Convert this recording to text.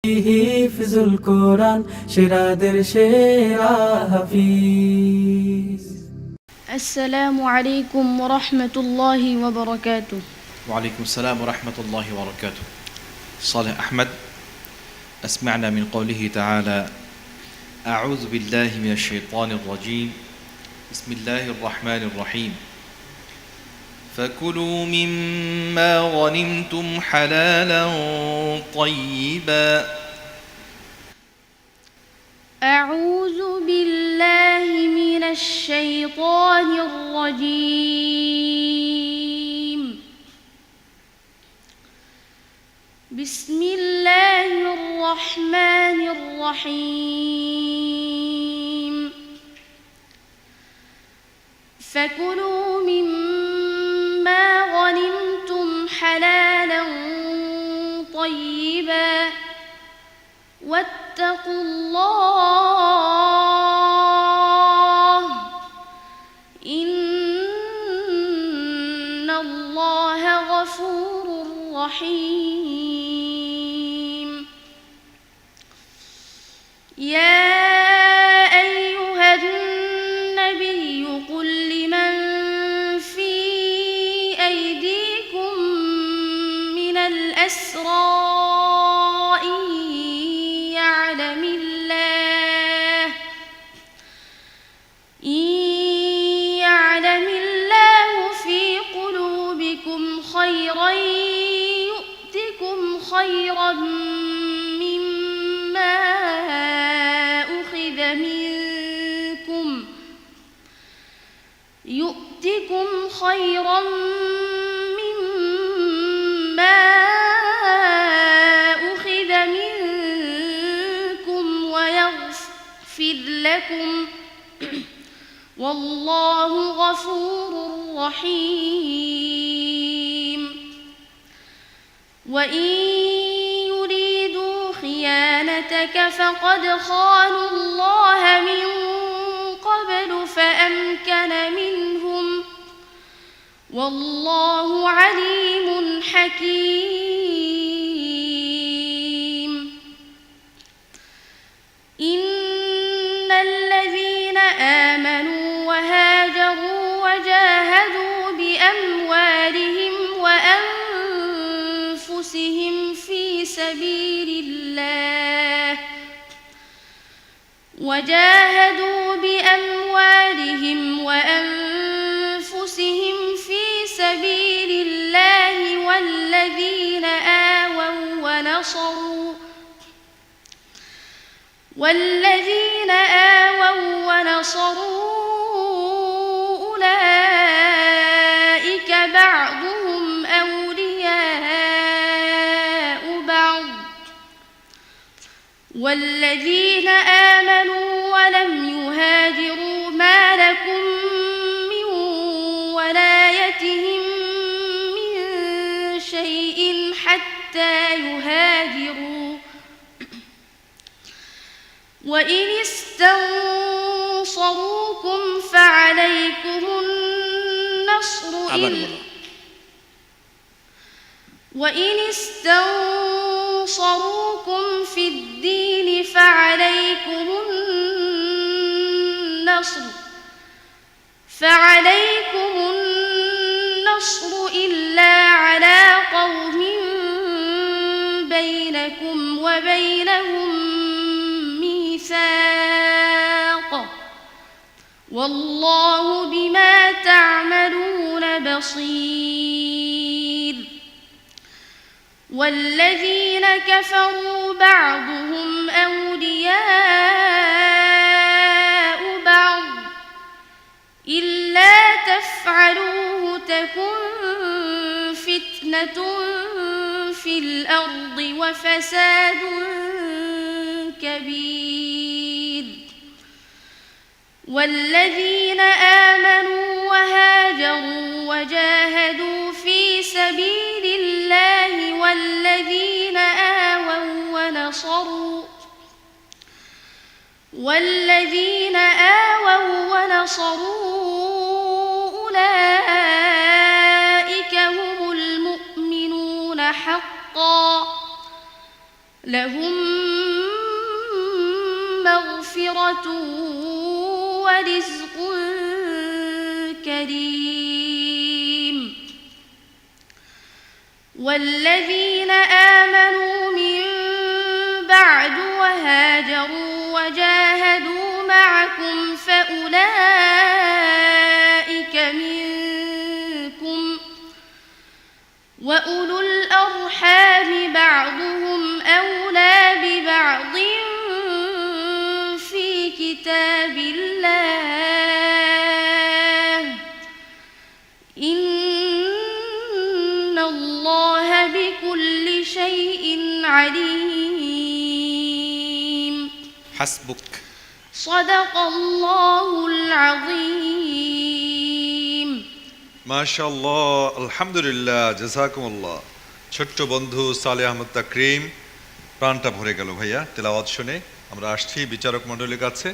হিফজুল কোরআন সেরাদের সেরা হাফিজ। السلام عليكم ورحمة الله وبركاته. وعليكم السلام ورحمة الله وبركاته. صالح أحمد، أسمعنا من قوله تعالى: أعوذ بالله من الشيطان الرجيم، بسم الله الرحمن الرحيم، فكلوا مما غنمتم حلالا طيبا. أعوذ بالله من الشيطان الرجيم. بسم الله الرحمن الرحيم. فكلوا مما غنمتم حلالا طيبا واتقوا الله إن الله غفور رحيم. يا أيها النبي قل لمن في أيديكم من الأسرى إن يعلم الله في قلوبكم خيرا يؤتكم خيرا مما أخذ منكم ويغفر لكم والله غفور رحيم. وإن يريدوا خيانتك فقد خانوا الله من قبل فأمكن منهم والله عليم حكيم. إن الذين آمنوا وهاجروا وجاهدوا بأموالهم وأنفسهم في سبيل الله والذين آووا ونصروا أولئك بعضهم أولياء بعض والذين آمنوا ولم يهاجروا ما لكم من ولايتهم من شيء حتى يهاجروا وإن استنصروكم فعليكم النصر في الدين فعليكم النصر إلا على قوم بينكم وبينهم ميثاق والله بما تعملون بصير. والذين كفروا بعضهم أولياء بعض إلا تفعلوه تكن فتنة في الأرض وفساد كبير. والذين آمنوا وهاجروا وجاهدوا في سبيل الله والذين آووا ونصروا أولئك هم المؤمنون حقا لهم مغفرة ورزق كريم والذين آمنوا من بعد وهاجروا وجاهدوا معكم فأولئك منكم وأولو الأرحام بعضهم أولى ببعض في كتاب الله إن الله بكل شيء عليم حسبك صدق الله العظيم মাশাআল্লাহ, আলহামদুলিল্লাহ, জাযাকুমুল্লাহ। ছোট্ট বন্ধু সালেহ আহমদ তাকরিম, প্রাণটা ভরে গেল ভাইয়া তেলাওয়াত শুনে। আমরা আসছি বিচারক মণ্ডলীর কাছে।